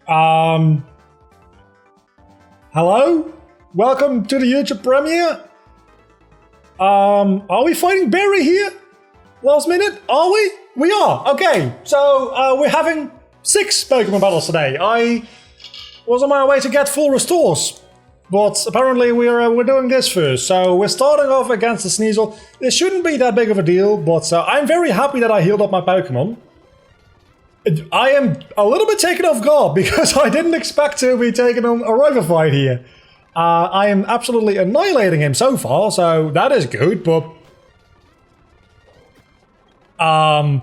Hello? Welcome to the YouTube premiere. Are we fighting Barry here? Last minute? Are we? We are. Okay, so we're having 6 Pokemon battles today. I was on my way to get full restores, but apparently we're doing this first. So we're starting off against the Sneasel. It shouldn't be that big of a deal, but I'm very happy that I healed up my Pokemon. I am a little bit taken off guard because I didn't expect to be taking on a rival fight here. I am absolutely annihilating him so far, so that is good, but... I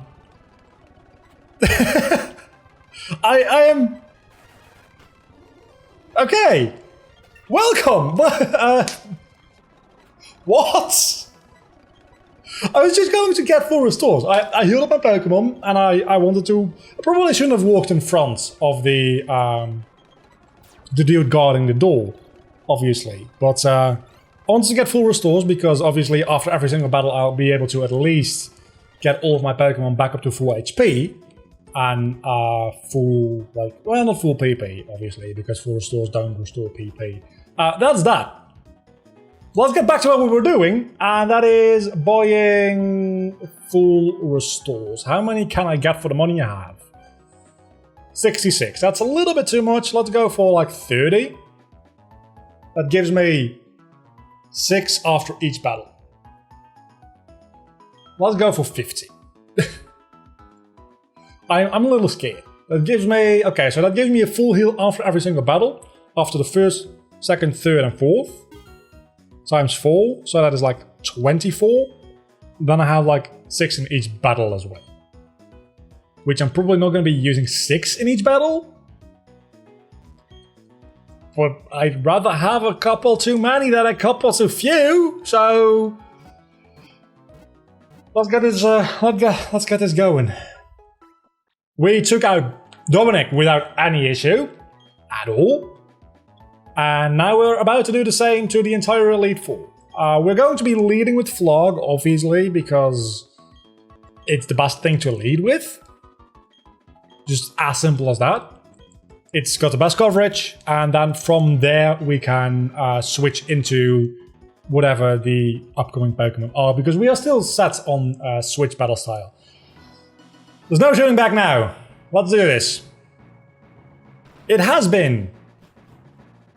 am... Okay. Welcome! What? I was just going to get full restores. I healed up my Pokemon, and I wanted to... I probably shouldn't have walked in front of the dude guarding the door, obviously. But I wanted to get full restores, because obviously after every single battle I'll be able to at least get all of my Pokemon back up to full HP. And full, like, well, not full PP, obviously, because full restores don't restore PP. That's that. Let's get back to what we were doing, and that is buying full restores. How many can I get for the money I have? 66. That's a little bit too much. Let's go for like 30. That gives me 6 after each battle. Let's go for 50. I'm a little scared. That gives me... Okay, so that gives me a full heal after every single battle. After the first, second, third, and fourth. Times 4, so that is like 24. Then I have like 6 in each battle as well. Which I'm probably not going to be using 6 in each battle. But I'd rather have a couple too many than a couple too few. So let's get this let's get this going. We took out Dominic without any issue at all. And now we're about to do the same to the entire Elite Four. We're going to be leading with Flog, obviously, because it's the best thing to lead with. Just as simple as that. It's got the best coverage, and then from there we can switch into whatever the upcoming Pokemon are, because we are still set on Switch battle style. There's no turning back now. Let's do this. It has been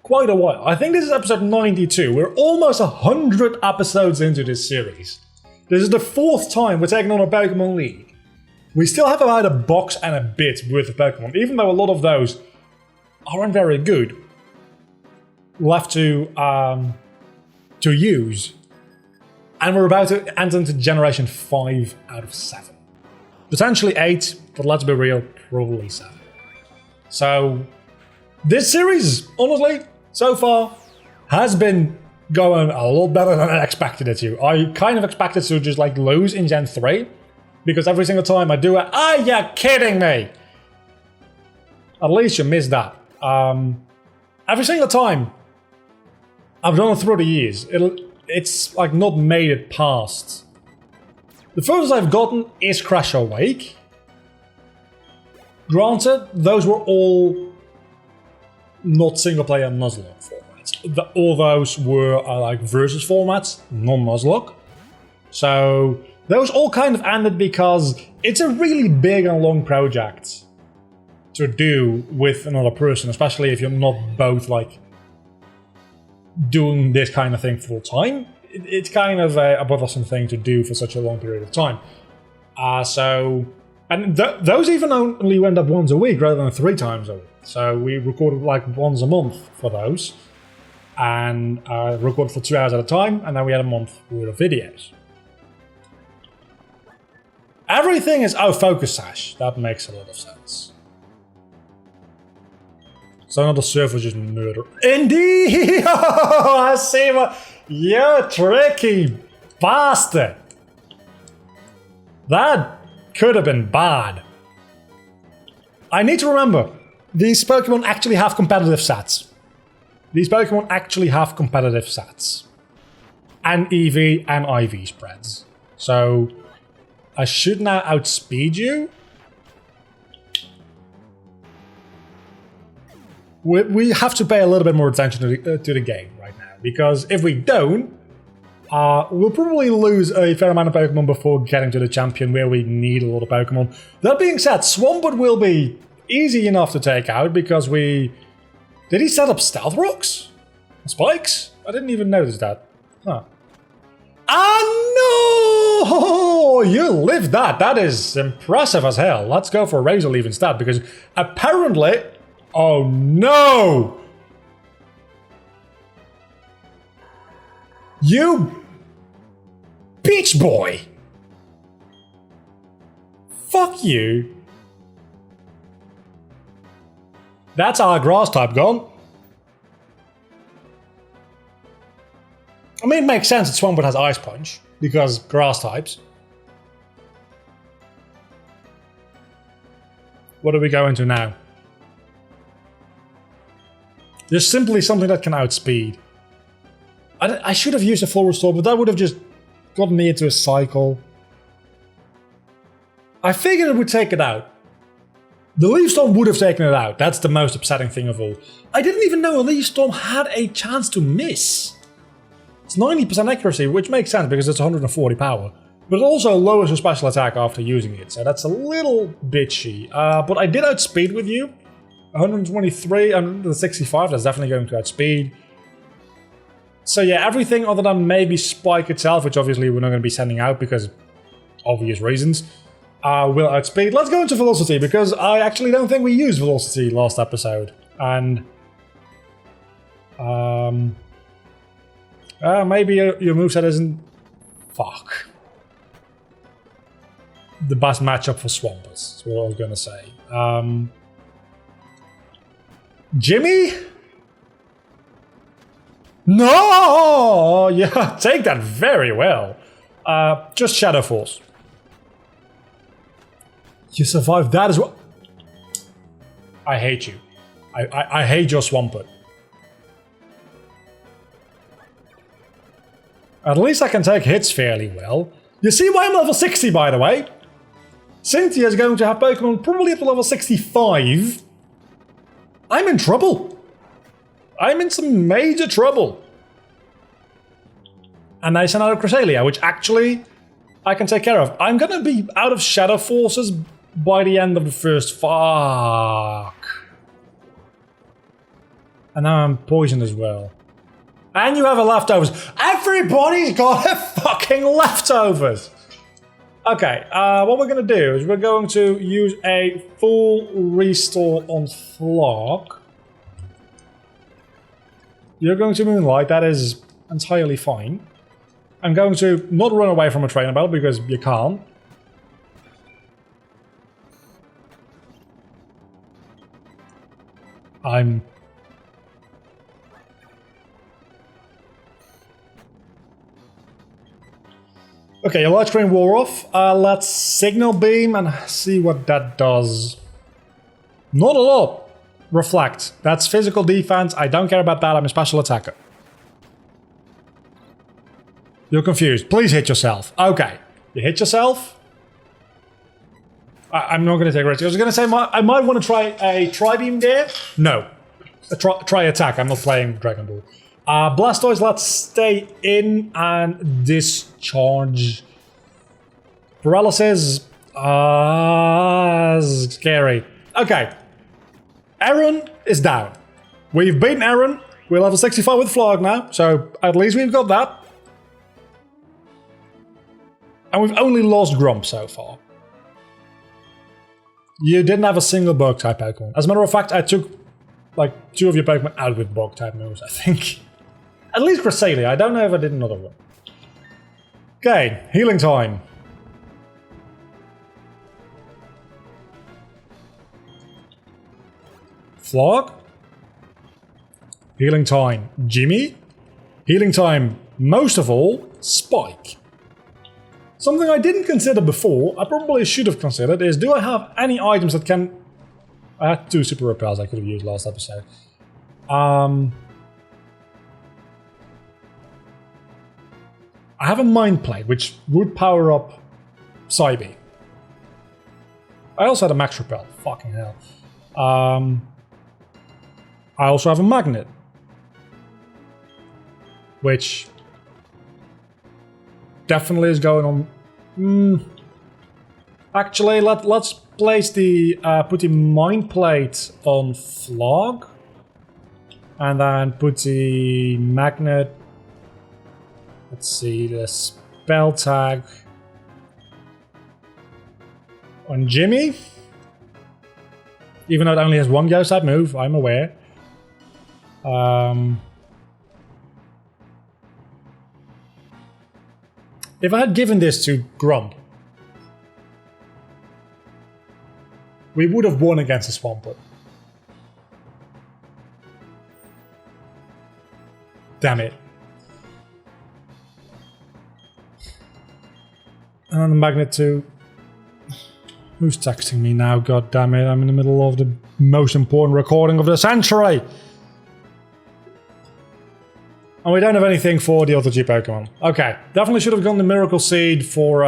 quite a while. I think this is episode 92. We're almost 100 episodes into this series. This is the 4th time we're taking on a Pokemon League. We still have about a box and a bit worth of Pokemon, even though a lot of those aren't very good left to use. And we're about to enter into generation 5 out of 7. Potentially 8, but let's be real, probably 7. So this series, honestly, so far, has been going a lot better than I expected it to. I kind of expected to just like lose in Gen 3, because every single time I do it, are you kidding me? At least you missed that. Every single time I've done it through the years, it's like not made it past. The furthest I've gotten is Crash Awake. Granted, those were all not single-player nuzlocke formats. All those were like versus formats, non-nuzlocke. So those all kind of ended because it's a really big and long project to do with another person, especially if you're not both like doing this kind of thing full time. It's kind of a bothersome thing to do for such a long period of time. And those even only went up once a week rather than 3 times a week. So we recorded like once a month for those. And recorded for 2 hours at a time, and then we had a month worth of videos. Everything is... Oh, Focus Sash. That makes a lot of sense. So another server just murder. Indeed! I see what... You tricky bastard! That could have been bad. I need to remember, these Pokemon actually have competitive stats. These Pokemon actually have competitive stats. And EV and IV spreads. So I should now outspeed you. we have to pay a little bit more attention to the game right now, because if we don't, we'll probably lose a fair amount of Pokemon before getting to the champion where we need a lot of Pokemon. That being said, Swampert will be easy enough to take out because we... Did he set up Stealth Rocks? Spikes? I didn't even notice that. Huh. No! You lived that. That is impressive as hell. Let's go for a Razor Leaf instead, because apparently... Oh no! You bitch boy! Fuck you. That's our grass type gone. I mean, it makes sense that Swampert has Ice Punch, because grass types. What are we going to now? There's simply something that can outspeed. I should have used a full restore, but that would have just gotten me into a cycle. I figured it would take it out. The Leaf Storm would have taken it out. That's the most upsetting thing of all. I didn't even know a Leaf Storm had a chance to miss. It's 90% accuracy, which makes sense because it's 140 power. But it also lowers your special attack after using it, so that's a little bitchy. But I did outspeed with you. 123, 165, that's definitely going to outspeed. So yeah, everything other than maybe Spike itself, which obviously we're not going to be sending out because obvious reasons, will outspeed. Let's go into Velocity, because I actually don't think we used Velocity last episode. And... maybe your moveset isn't... Fuck. The best matchup for Swampers, is what I was going to say. Jimmy? No! Yeah, take that very well. Just Shadow Force. You survived that as well. I hate you. I hate your Swampert. At least I can take hits fairly well. You see why I'm level 60, by the way? Cynthia is going to have Pokemon probably up to level 65. I'm in trouble. I'm in some major trouble. And I sent out a Cresselia, which actually I can take care of. I'm going to be out of Shadow Forces by the end of the first... Fuck. And now I'm poisoned as well. And you have a leftovers. Everybody's got a fucking leftovers. Okay, what we're going to do is we're going to use a full restore on Flock. You're going to Moonlight, that is entirely fine. I'm going to not run away from a trainer battle because you can't. Okay, your Light Screen wore off. Let's Signal Beam and see what that does. Not a lot. Reflect. That's physical defense. I don't care about that. I'm a special attacker. You're confused. Please hit yourself. Okay. You hit yourself? I'm not going to take risks. I was going to say I might want to try a Tri-Beam there. No. Try attack. I'm not playing Dragon Ball. Blastoise, let's stay in and discharge. Paralysis. Scary. Okay. Aaron is down. We've beaten Aaron. We're level 65 with Flog now, so at least we've got that. And we've only lost Grump so far. You didn't have a single Bug-type Pokemon. As a matter of fact, I took like 2 of your Pokemon out with Bug-type moves, I think. At least Cresselia. I don't know if I did another one. Okay, healing time. Flog. Healing time. Jimmy. Healing time, most of all, Spike. Something I didn't consider before, I probably should have considered, is do I have any items that can... I had 2 super repels I could have used last episode. I have a Mind Plate, which would power up Psybe. I also had a Max Repel. Fucking hell. I also have a magnet, which definitely is going on. Actually, let's place the put the mind plate on Flog, and then put the magnet. Let's see, the spell tag on Jimmy. Even though it only has one ghost type move, I'm aware. If I had given this to Grump, we would have won against the Swampert. Damn it. And then the magnet too. Who's texting me now? God damn it, I'm in the middle of the most important recording of the century! And we don't have anything for the other two Pokemon. Okay, definitely should have gone the Miracle Seed for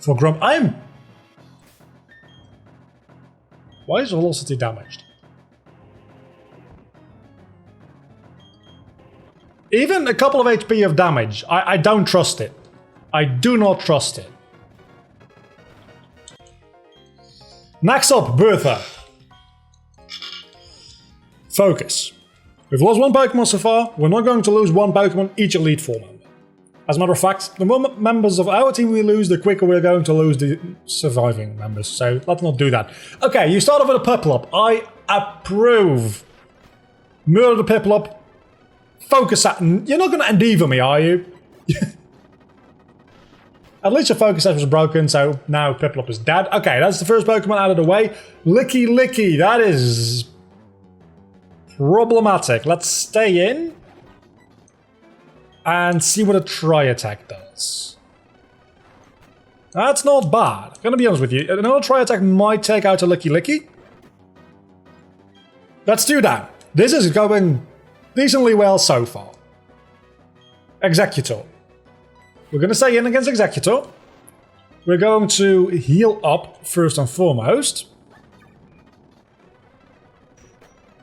Grump. Why is Velocity damaged? Even a couple of HP of damage, I don't trust it. I do not trust it. Next up, Bertha. Focus. We've lost one Pokemon so far. We're not going to lose one Pokemon each Elite Four member. As a matter of fact, the more members of our team we lose, the quicker we're going to lose the surviving members. So let's not do that. Okay, you start off with a Piplup. I approve. Murder the Piplup. Focus at... You're not going to endeavour me, are you? At least your Focus Sash was broken, so now Piplup is dead. Okay, that's the first Pokemon out of the way. Licky Licky, that is... problematic. Let's stay in and see what a Tri-Attack does. That's not bad. I'm gonna be honest with you. Another Tri-Attack might take out a Licky Licky. That's 2 down. This is going decently well so far. Executor. We're gonna stay in against Executor. We're going to heal up first and foremost.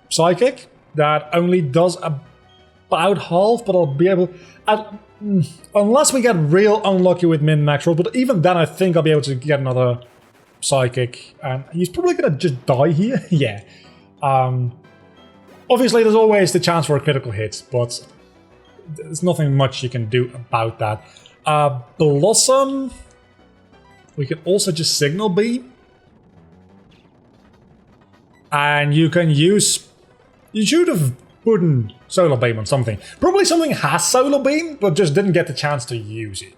Psychic, that only does about half, but I'll be able... unless we get real unlucky with min-max roll, but even then I think I'll be able to get another Psychic, and he's probably going to just die here. Yeah. Obviously there's always the chance for a critical hit, but there's nothing much you can do about that. Blossom, we can also just Signal Beam. And you can use... You should have put in Solar Beam on something. Probably something has Solar Beam, but just didn't get the chance to use it.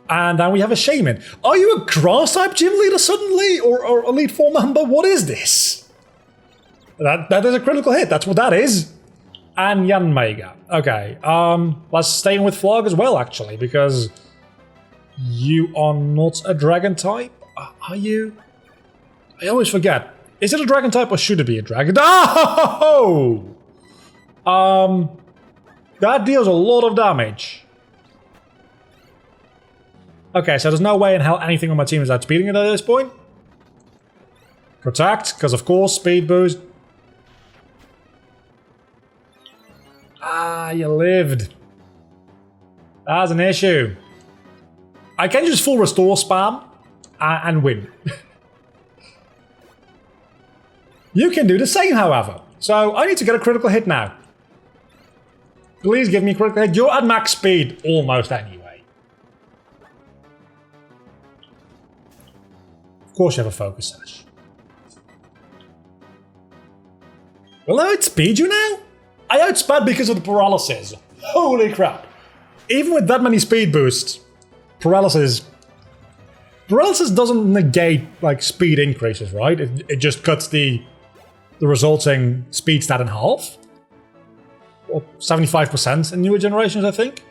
And then we have a Shaman. Are you a Grass-type gym leader suddenly? Or Elite Four member? What is this? That is a critical hit. That's what that is. And Yanmega. Okay. Let's stay in with Flog as well, actually, because you are not a Dragon-type. Are you? I always forget. Is it a Dragon type or should it be a Dragon? Oh! That deals a lot of damage. Okay, so there's no way in hell anything on my team is outspeeding it at this point. Protect, because of course, speed boost. Ah, you lived. That's an issue. I can just full restore spam and win. You can do the same, however. So I need to get a critical hit now. Please give me a critical hit. You're at max speed almost anyway. Of course you have a Focus Sash. Will I outspeed you now? I outsped because of the paralysis. Holy crap. Even with that many speed boosts, paralysis doesn't negate like speed increases, right? It just cuts the resulting speed stat in half. Or 75% in newer generations, I think.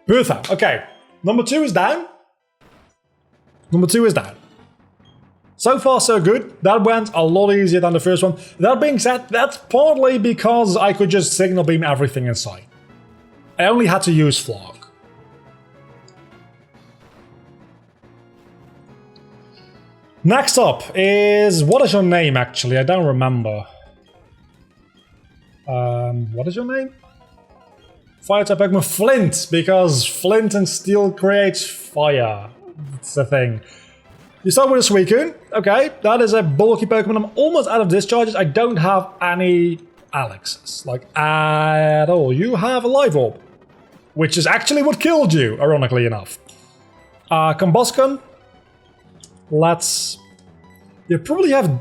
Bertha, okay. Number 2 is down. Number 2 is down. So far, so good. That went a lot easier than the first one. That being said, that's partly because I could just Signal Beam everything in sight. I only had to use Flog. Next up is... What is your name, actually? I don't remember. What is your name? Fire type Pokemon Flint, because flint and steel creates fire. It's the thing. You start with a Suicune. Okay, that is a bulky Pokemon. I'm almost out of discharges. I don't have any Alexes, like at all. You have a Live Orb, which is actually what killed you, ironically enough. Combustion. Let's... You probably have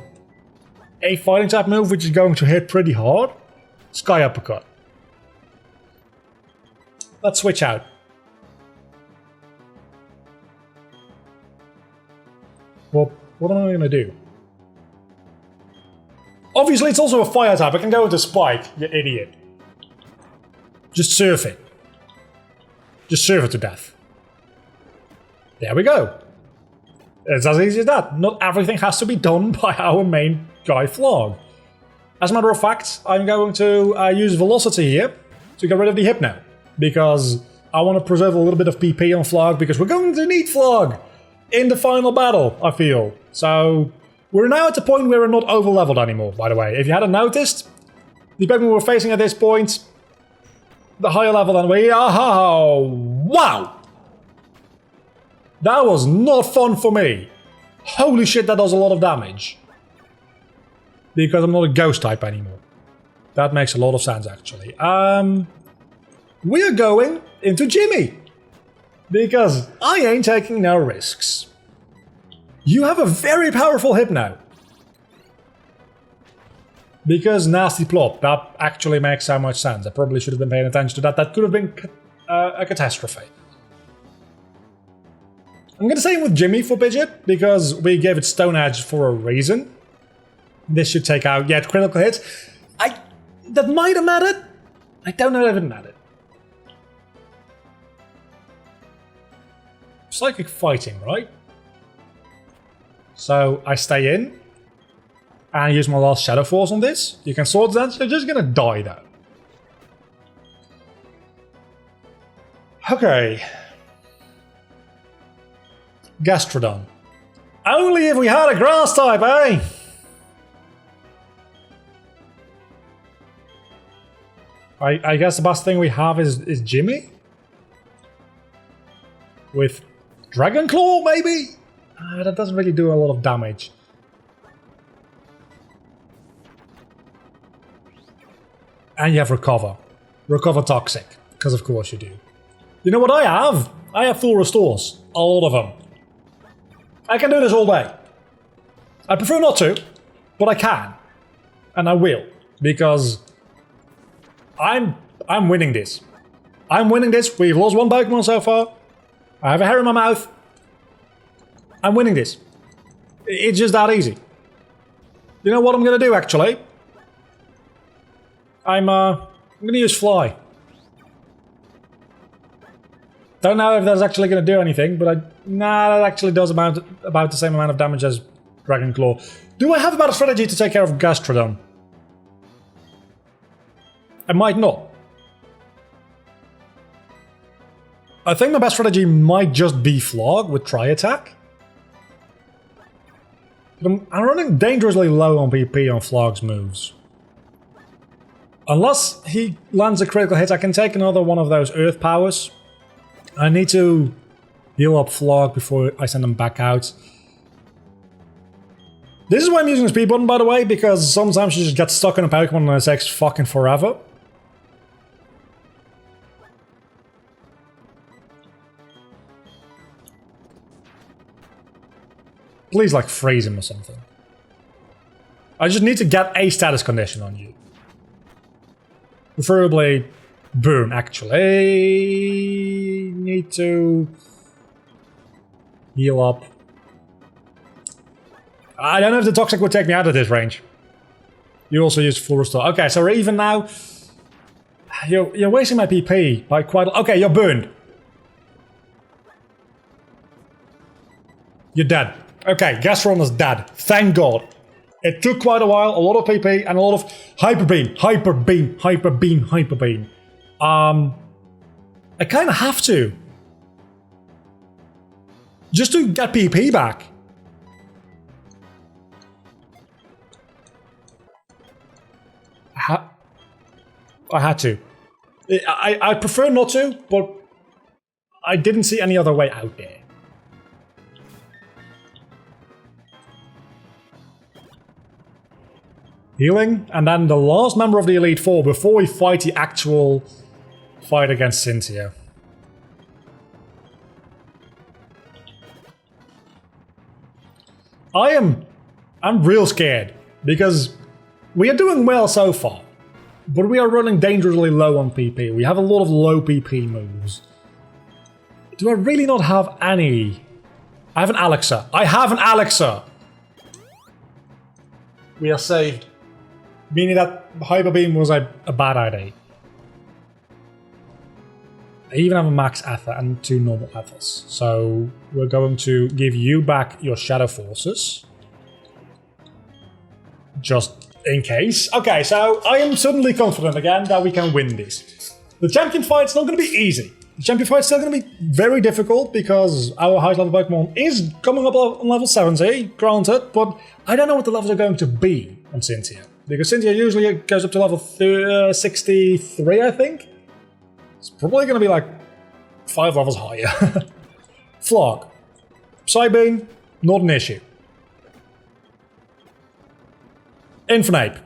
a fighting type move which is going to hit pretty hard. Sky Uppercut. Let's switch out. Well, what am I going to do? Obviously, it's also a fire type. I can go with the Spike, you idiot. Just surf it. Just surf it to death. There we go. It's as easy as that. Not everything has to be done by our main guy, Flog. As a matter of fact, I'm going to use Velocity here to get rid of the Hypno. Because I want to preserve a little bit of PP on Flog, because we're going to need Flog in the final battle, I feel. So, we're now at the point where we're not over-leveled anymore, by the way. If you hadn't noticed, the Pokemon we're facing at this point, the higher level than we are. Oh, wow! That was not fun for me. Holy shit, that does a lot of damage. Because I'm not a ghost type anymore. That makes a lot of sense, actually. We are going into Jimmy. Because I ain't taking no risks. You have a very powerful Hypno. Because Nasty Plop, that actually makes so much sense. I probably should have been paying attention to that. That could have been a catastrophe. I'm going to say with Jimmy for Pidgeot, because we gave it Stone Edge for a reason. This should take out, yeah, critical hits. That might have mattered. I don't know if it mattered. Psychic Fighting, right? So I stay in and use my last Shadow Force on this. You can Swords Dance, you're just gonna die though. Okay. Gastrodon. Only if we had a grass type, eh? I guess the best thing we have is Jimmy? With Dragon Claw, maybe? That doesn't really do a lot of damage. And you have Recover. Recover Toxic. Because of course you do. You know what I have? I have Full Restores. A lot of them. I can do this all day. I prefer not to, but I can. And I will. Because I'm winning this. I'm winning this. We've lost one Pokemon so far. I have a hair in my mouth. I'm winning this. It's just that easy. You know what I'm going to do, actually? I'm going to use Fly. Don't know if that's actually going to do anything, but nah, that actually does about the same amount of damage as Dragon Claw. Do I have a better strategy to take care of Gastrodon? I might not. I think my best strategy might just be Flog with Tri-Attack. But I'm running dangerously low on PP on Flog's moves. Unless he lands a critical hit, I can take another one of those Earth Powers. I need to heal up Flog before I send him back out. This is why I'm using the speed button, by the way, because sometimes you just get stuck in a Pokemon and it takes fucking forever. Please, like, freeze him or something. I just need to get a status condition on you. Preferably burn, actually. Need to heal up. I don't know if the Toxic would take me out of this range. You also used Full Restore. Okay, so we're even now. You're wasting my PP by quite... Okay, you're burned. You're dead. Okay, Gastrodon is dead. Thank God. It took quite a while, a lot of PP, and a lot of Hyper Beam. Hyper Beam. Hyper Beam. Hyper Beam. I kind of have to. Just to get PP back. I had to. I prefer not to, but I didn't see any other way out there. Healing, and then the last member of the Elite Four before we fight the actual fight against Cynthia. I'm real scared, because we are doing well so far, but we are running dangerously low on PP. We have a lot of low PP moves. Do I really not have any? I have an Alexa. I have an Alexa! We are saved. Meaning that Hyper Beam was a bad idea. I even have a max Ether and 2 normal Ethers. So we're going to give you back your Shadow Forces. Just in case. Okay, so I am suddenly confident again that we can win this. The champion fight's not going to be easy. The champion fight's still going to be very difficult because our highest level Pokemon is coming up on level 70, granted, but I don't know what the levels are going to be on Cynthia. Because Cynthia usually goes up to level 63, I think. It's probably going to be like 5 levels higher. Flog. Psybeam, not an issue. Infernape.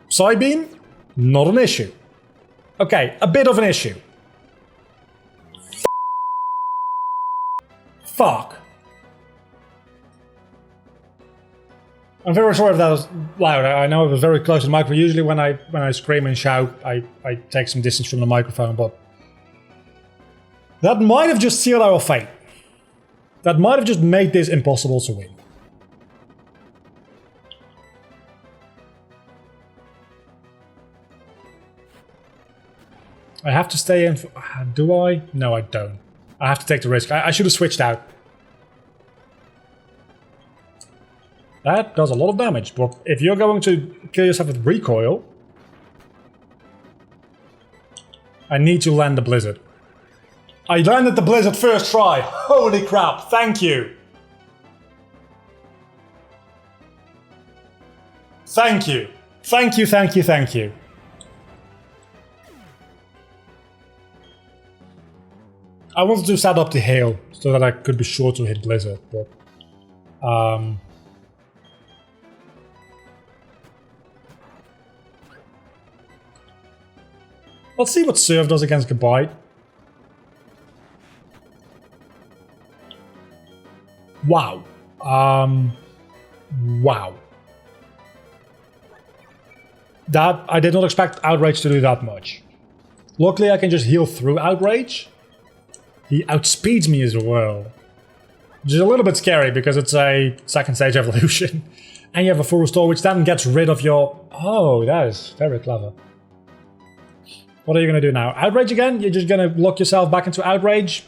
Psybeam, not an issue. Okay, a bit of an issue. Fuck. I'm very sorry if that was loud. I know it was very close to the microphone. Usually when I scream and shout, I take some distance from the microphone, but that might have just sealed our fate. That might have just made this impossible to win. I have to stay in. Do I? No, I don't. I have to take the risk. I should have switched out. That does a lot of damage, but if you're going to kill yourself with recoil, I need to land the Blizzard. I landed the Blizzard first try. Holy crap, thank you. Thank you. Thank you, thank you, thank you. I wanted to set up the hail so that I could be sure to hit Blizzard, but let's see what Surf does against Gabite. Wow. Wow. That, I did not expect Outrage to do that much. Luckily I can just heal through Outrage. He outspeeds me as well. Which is a little bit scary because it's a second stage evolution. And you have a full restore which then gets rid of your... Oh, that is very clever. What are you going to do now? Outrage again? You're just going to lock yourself back into Outrage?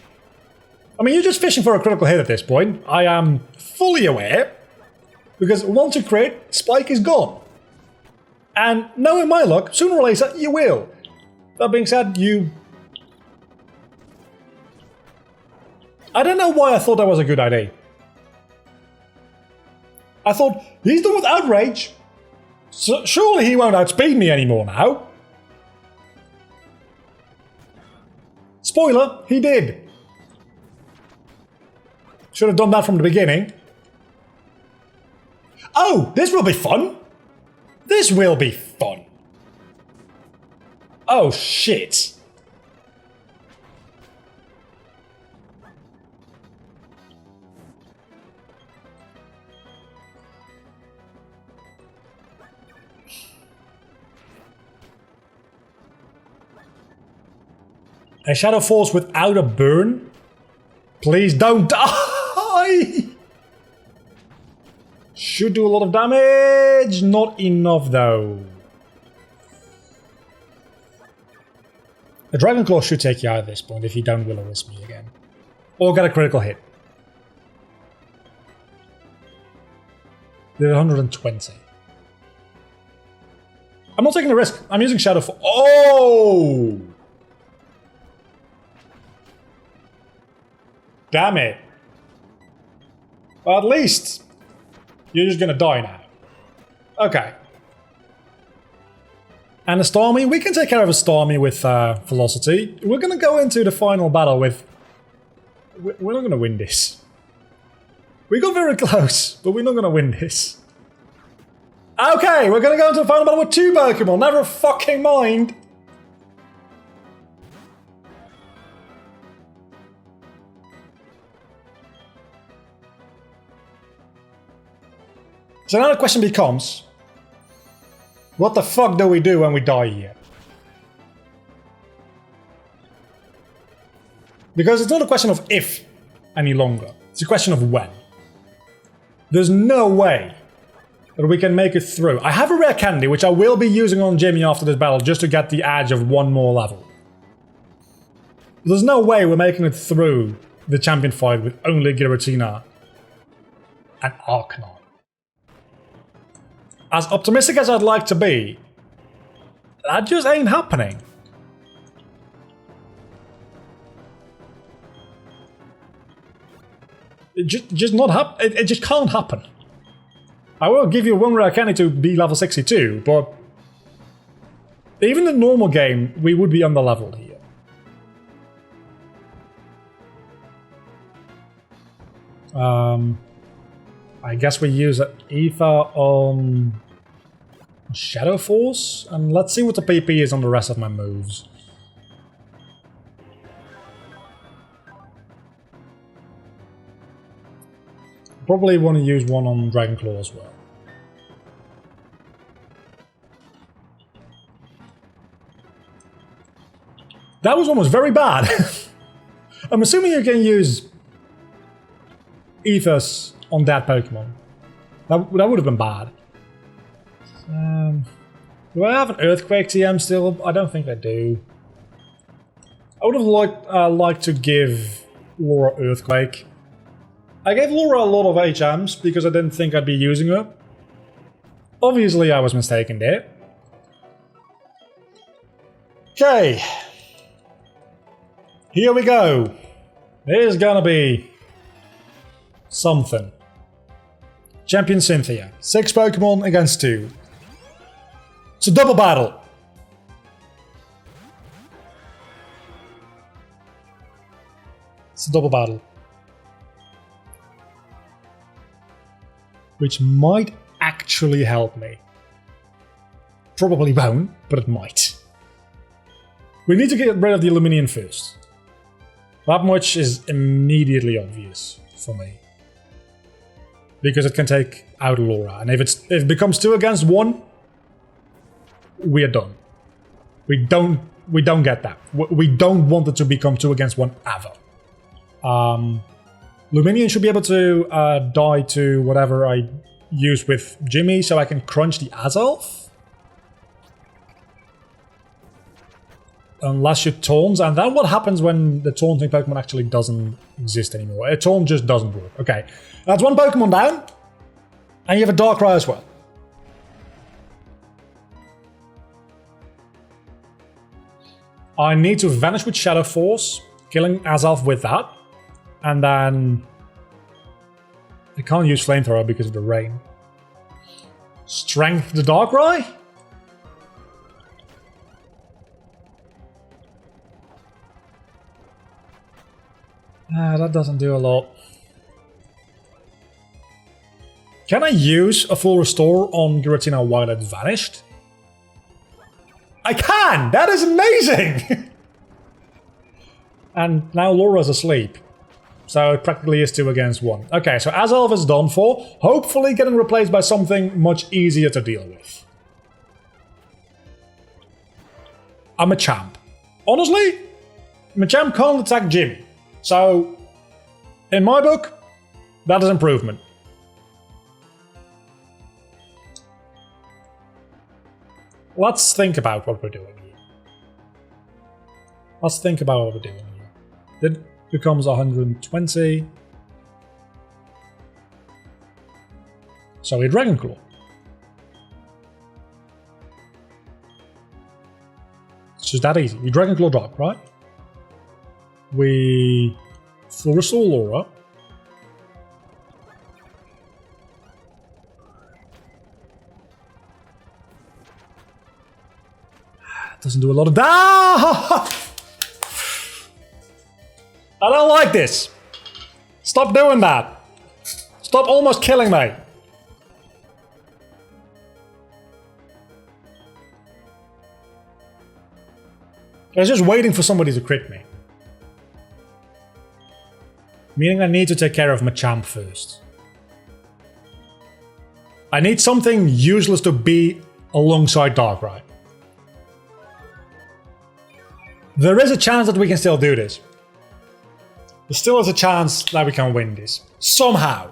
I mean, you're just fishing for a critical hit at this point. I am fully aware. Because once you crit, Spike is gone. And knowing my luck, sooner or later, you will. That being said, you... I don't know why I thought that was a good idea. I thought, he's done with Outrage. So surely he won't outspeed me anymore now. Spoiler, he did. Should have done that from the beginning. Oh, this will be fun. This will be fun. Oh, shit. A Shadow Falls without a burn? Please don't die! Should do a lot of damage. Not enough though. A Dragon Claw should take you out at this point if you don't Will-O-Wisp me again. Or get a critical hit. Did 120. I'm not taking a risk. I'm using Shadow Fall. Oh! Damn it. Well, at least you're just gonna die now. Okay. And a Starmie, we can take care of a Starmie with Velocity. We're going to go into the final battle with... We're not going to win this. We got very close, but we're not going to win this. Okay, we're going to go into the final battle with 2 Pokemon. Never fucking mind. So now the question becomes, what the fuck do we do when we die here? Because it's not a question of if any longer, it's a question of when. There's no way that we can make it through. I have a rare candy, which I will be using on Jimmy after this battle, just to get the edge of 1 more level. There's no way we're making it through the champion fight with only Giratina and Arcanine. As optimistic as I'd like to be, that just ain't happening. It just can't happen. I will give you 1 rare candy to be level 62, but even in the normal game, we would be under-leveled here. I guess we use an Ether on Shadow Force, and let's see what the PP is on the rest of my moves. Probably want to use one on Dragon Claw as well. That was almost very bad. I'm assuming you can use Ethers on that Pokemon. That would have been bad. Do I have an Earthquake TM still? I don't think I do. I would have liked to give Laura Earthquake. I gave Laura a lot of HMs because I didn't think I'd be using her. Obviously, I was mistaken there. Okay. Here we go. There's gonna be something. Champion Cynthia. 6 Pokemon against 2. It's a double battle. It's a double battle. Which might actually help me. Probably won't, but it might. We need to get rid of the Luminion first. That much is immediately obvious for me. Because it can take out Laura, and if it becomes 2 against 1, we are done. We don't get that. We don't want it to become 2 against 1 ever. Luminion should be able to die to whatever I use with Jimmy, so I can crunch the Azelf. Unless you taunt, and then what happens when the taunting Pokemon actually doesn't exist anymore? A taunt just doesn't work. Okay, that's 1 Pokemon down, and you have a Darkrai as well. I need to Vanish with Shadow Force, killing Azelf with that, and then I can't use Flamethrower because of the rain. Strength the Darkrai? That doesn't do a lot. Can I use a full restore on Giratina while it's vanished? I can! That is amazing! And now Laura's asleep. So it practically is 2 against 1. Okay, so Azelf is done for. Hopefully getting replaced by something much easier to deal with. I'm a champ. Honestly, Machamp can't attack Jimmy. So, in my book, that is improvement. Let's think about what we're doing here. Let's think about what we're doing here. That becomes 120. So we Dragon Claw. It's just that easy. We Dragon Claw Dark, right? We full restore Laura. That doesn't do a lot of damage. I don't like this. Stop doing that. Stop almost killing me. I was just waiting for somebody to crit me. Meaning I need to take care of Machamp first. I need something useless to be alongside Darkrai. There is a chance that we can still do this. There still is a chance that we can win this. Somehow.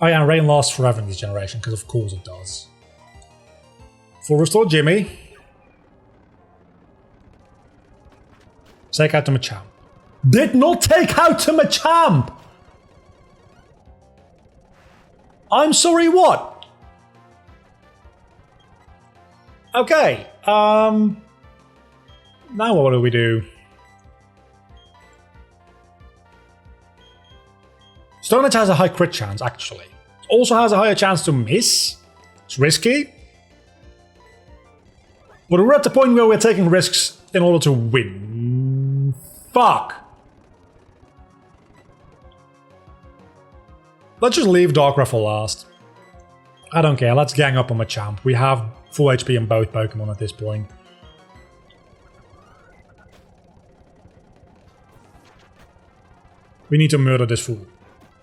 Oh yeah, and Rain lasts forever in this generation, because of course it does. Full restore Jimmy. Take out the Machamp. Did not take out the Machamp! I'm sorry, what? Okay, now what do we do? Stone Edge has a high crit chance, actually. It also has a higher chance to miss. It's risky. But we're at the point where we're taking risks in order to win. Fuck. Let's just leave Darkrai for last. I don't care, let's gang up on Machamp. We have full HP on both Pokemon at this point. We need to murder this fool.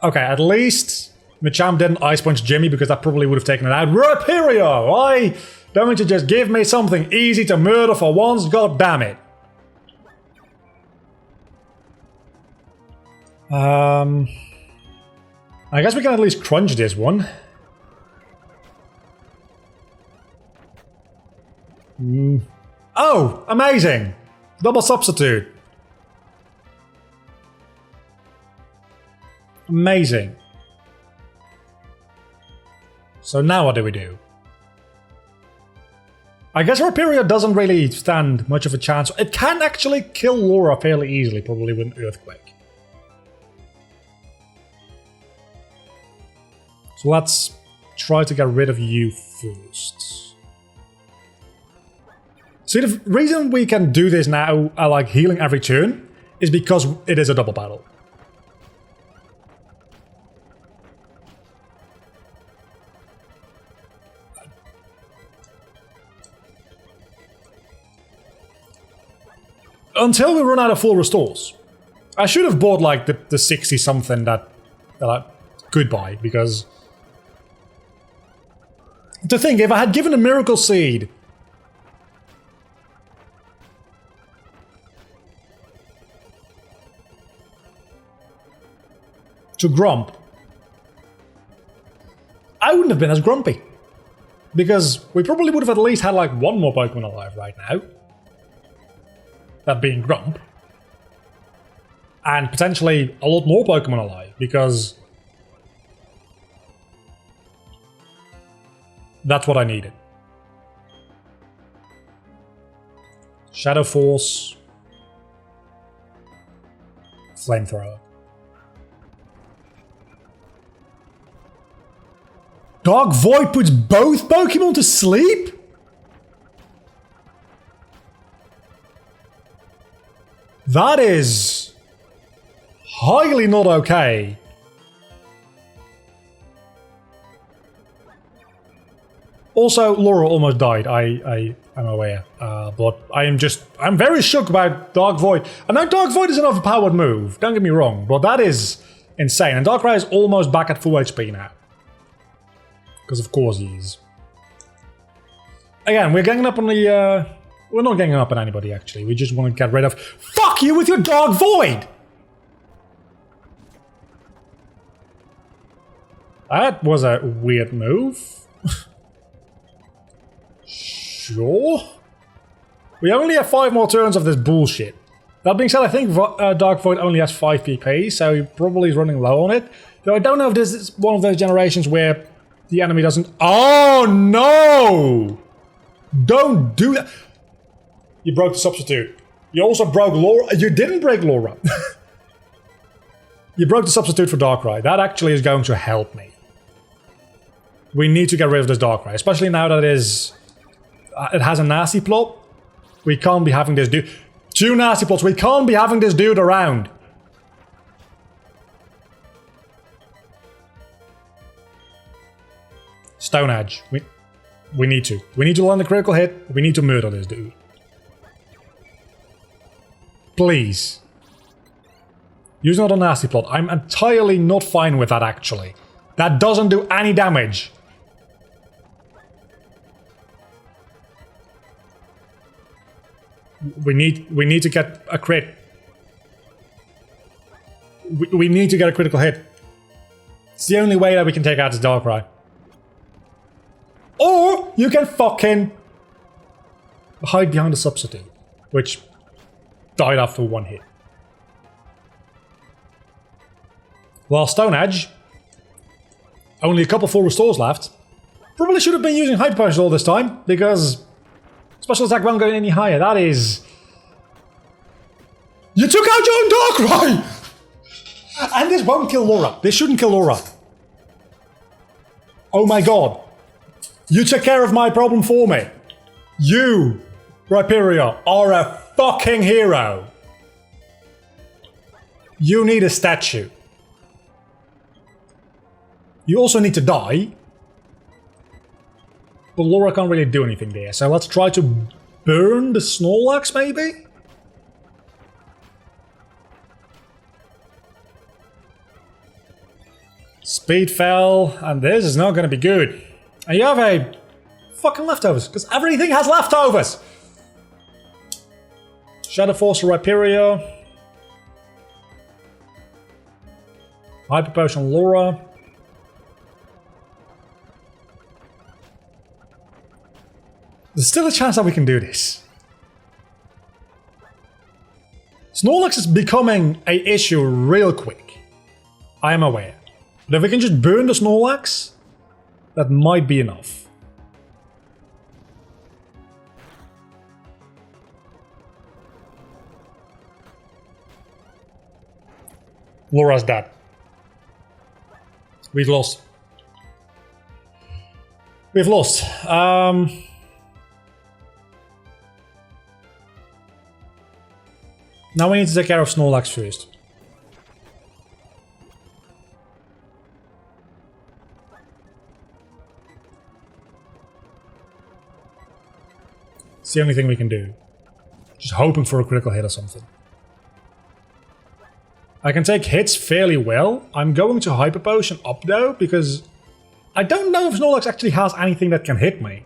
Okay, at least Machamp didn't Ice Punch Jimmy because that probably would have taken it out. Rapirio! Why don't you just give me something easy to murder for once? God damn it. I guess we can at least crunch this one. Oh, amazing! Double substitute. Amazing. So now what do we do? I guess Rapirio doesn't really stand much of a chance. It can actually kill Laura fairly easily, probably with an Earthquake. So let's try to get rid of you first. See, the reason we can do this now, like healing every turn, is because it is a double battle. Until we run out of full restores. I should have bought like the 60 something that I could buy, because to think, if I had given a Miracle Seed to Grump, I wouldn't have been as grumpy. Because we probably would have at least had like one more Pokemon alive right now. That being Grump. And potentially a lot more Pokemon alive, because that's what I needed. Shadow Force. Flamethrower. Dark Void puts both Pokemon to sleep? That is highly not okay. Also, Laura almost died. I'm aware, but I'm very shook about Dark Void. I know Dark Void is an overpowered move. Don't get me wrong, but that is insane. And Darkrai is almost back at full HP now, because of course he is. Again, we're ganging up on the. We're not ganging up on anybody, actually. We just want to get rid of... Fuck you with your Dark Void! That was a weird move. Sure. We only have 5 more turns of this bullshit. That being said, I think Dark Void only has 5 PP, so he probably is running low on it. Though I don't know if this is one of those generations where the enemy doesn't... Oh, no! Don't do that! You broke the substitute. You also broke Laura. You didn't break Laura. You broke the substitute for Darkrai. That actually is going to help me. We need to get rid of this Darkrai, especially now that it has a nasty plot. We can't be having this dude... 2 nasty plots, we can't be having this dude around. Stone Edge. We need to. We need to land a critical hit. We need to murder this dude. Please. Use another nasty plot. I'm entirely not fine with that, actually. That doesn't do any damage. We need to get a crit. We need to get a critical hit. It's the only way that we can take out this Darkrai. Or you can fucking hide behind the substitute, which died after 1 hit. Well, Stone Edge, only a couple full restores left. Probably should have been using Hyper Potion all this time, because special attack won't go any higher. That is... You took out your own Darkrai! And this won't kill Laura. This shouldn't kill Laura. Oh my god. You took care of my problem for me. You, Rhyperior, are a fucking hero. You need a statue. You also need to die. But Laura can't really do anything there, so let's try to burn the Snorlax, maybe? Speed fell, and this is not going to be good. And you have a fucking leftovers, because everything has leftovers! Shadow Force Rhyperior. Hyper Potion Laura. There's still a chance that we can do this. Snorlax is becoming an issue real quick. I am aware. But if we can just burn the Snorlax, that might be enough. Laura's dead. We've lost. We've lost. Now we need to take care of Snorlax first. It's the only thing we can do. Just hoping for a critical hit or something. I can take hits fairly well. I'm going to Hyper Potion up though, because I don't know if Snorlax actually has anything that can hit me.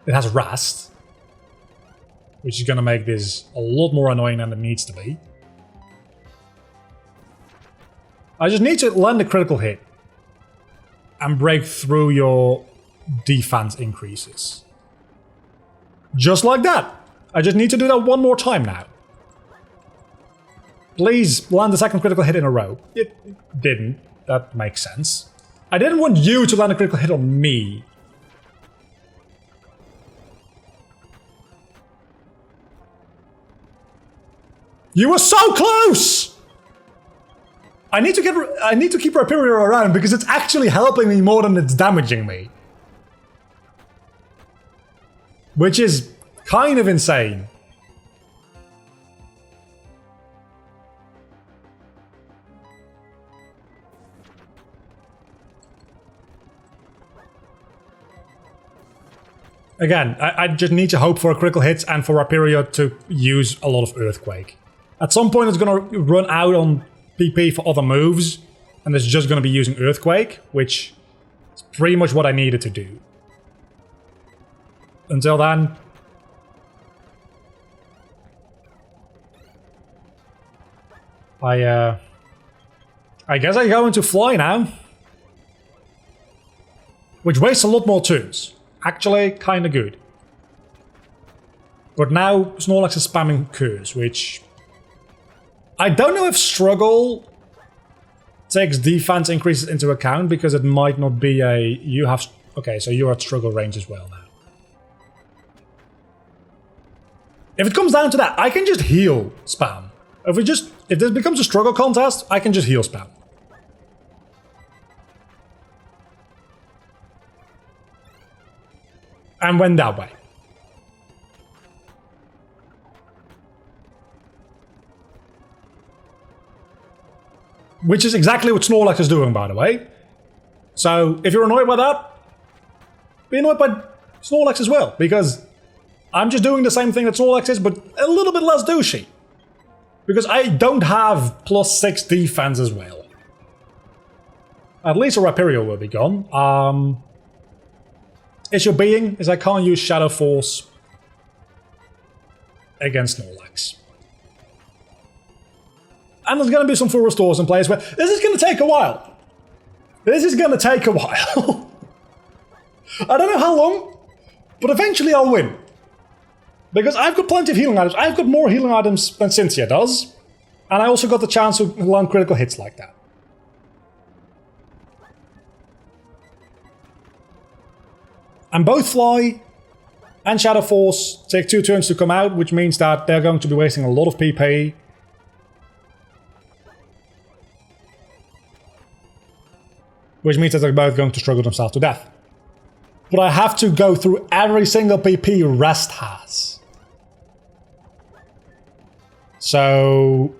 It has Rast, which is going to make this a lot more annoying than it needs to be. I just need to land a critical hit and break through your defense increases. Just like that. I just need to do that one more time now. Please land the second critical hit in a row. It didn't. That makes sense. I didn't want you to land a critical hit on me. You were so close! I need to keep Rhyperior around because it's actually helping me more than it's damaging me. Which is kind of insane. Again, I just need to hope for a critical hit and for Rhyperior to use a lot of Earthquake. At some point it's going to run out on PP for other moves, and it's just going to be using Earthquake, which is pretty much what I needed to do. Until then... I guess I go into Fly now. Which wastes a lot more turns. Actually, kinda good. But now Snorlax is spamming Curse, which... I don't know if Struggle takes defense increases into account, because it might not be a... You have... Okay, so you're at Struggle range as well now. If it comes down to that, I can just heal spam. If this becomes a Struggle contest, I can just heal spam. and went that way. Which is exactly what Snorlax is doing, by the way. So, if you're annoyed by that, be annoyed by Snorlax as well, because I'm just doing the same thing that Snorlax is, but a little bit less douchey. Because I don't have +6 defense as well. At least a Rhyperior will be gone. Issue being is I can't use Shadow Force against Snorlax. And there's going to be some full restores in place where this is going to take a while. This is going to take a while. I don't know how long, but eventually I'll win. Because I've got plenty of healing items. I've got more healing items than Cynthia does. And I also got the chance to land critical hits like that. And both Fly and Shadow Force take 2 turns to come out, which means that they're going to be wasting a lot of PP. Which means that they're both going to struggle themselves to death. But I have to go through every single PP Rest has. So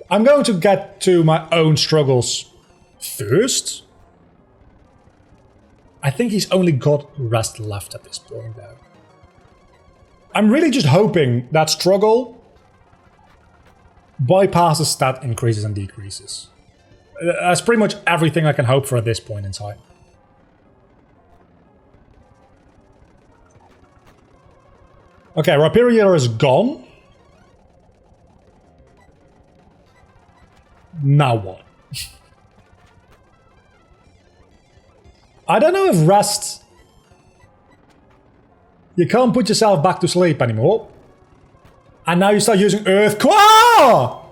I'm going to get to my own struggles first. I think he's only got Rest left at this point, though. I'm really just hoping that struggle bypasses stat increases and decreases. That's pretty much everything I can hope for at this point in time. Okay, Rhyperior is gone. Now what? I don't know if Rest... You can't put yourself back to sleep anymore. And now you start using Earth Core!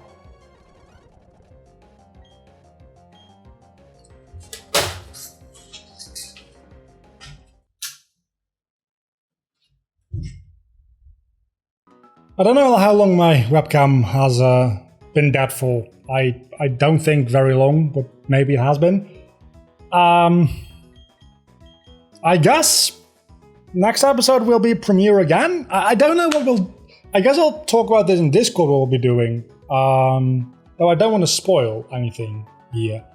I don't know how long my webcam has been dead for. I don't think very long, but maybe it has been. I guess next episode will be premiere again. I don't know what we'll... I guess I'll talk about this in Discord what we'll be doing. Though I don't want to spoil anything here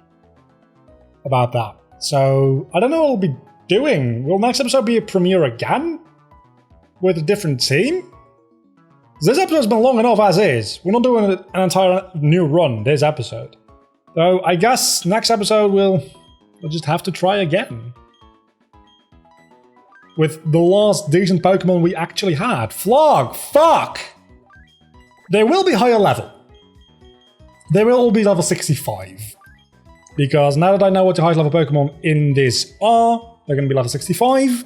about that. So, I don't know what we'll be doing. Will next episode be a premiere again? With a different team? This episode's been long enough as is. We're not doing an entire new run this episode. So I guess next episode we'll just have to try again. With the last decent Pokemon we actually had. Flog! Fuck! They will be higher level. They will all be level 65. Because now that I know what the highest level Pokemon in this are, they're going to be level 65.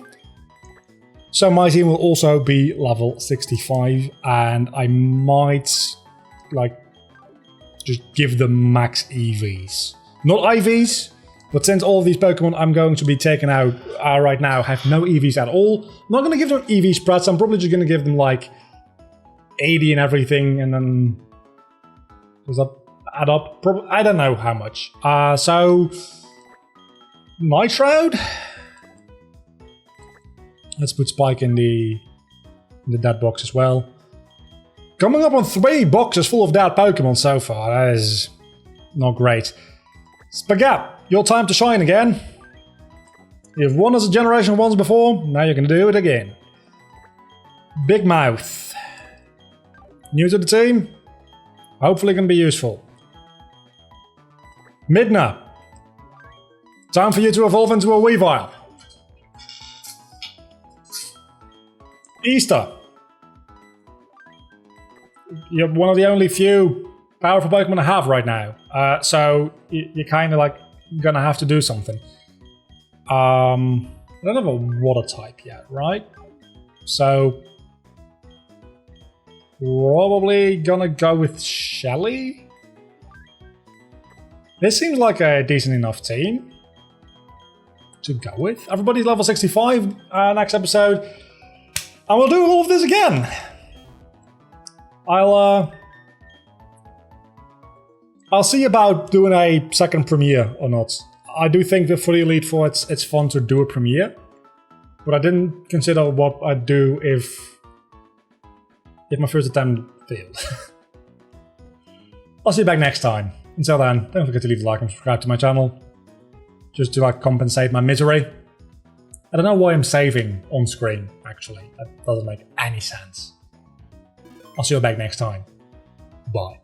So my team will also be level 65, and I might, like, just give them max EVs. Not IVs, but since all of these Pokemon I'm going to be taking out right now have no EVs at all, I'm not going to give them EV spreads, I'm probably just going to give them, like, 80 and everything, and then... Does that add up? I don't know how much. So... Nitroud? Let's put Spike in the dead box as well. Coming up on 3 boxes full of dead Pokemon so far. That is not great. Spaghetti, your time to shine again. You've won as a generation once before, now you can do it again. Big Mouth. New to the team? Hopefully can be useful. Midna. Time for you to evolve into a Weavile. Easter. You're one of the only few powerful Pokemon I have right now. So you're kind of like gonna have to do something. I don't have a water type yet, right? So probably gonna go with Shelly. This seems like a decent enough team to go with. Everybody's level 65 next episode. And we'll do all of this again. I'll see about doing a second premiere or not I do think that for the Elite Four it's fun to do a premiere, but I didn't consider what I'd do if my first attempt failed. I'll see you back next time. Until then, don't forget to leave a like and subscribe to my channel, just to like compensate my misery. I don't know why I'm saving on screen, actually. That doesn't make any sense. I'll see you back next time. Bye.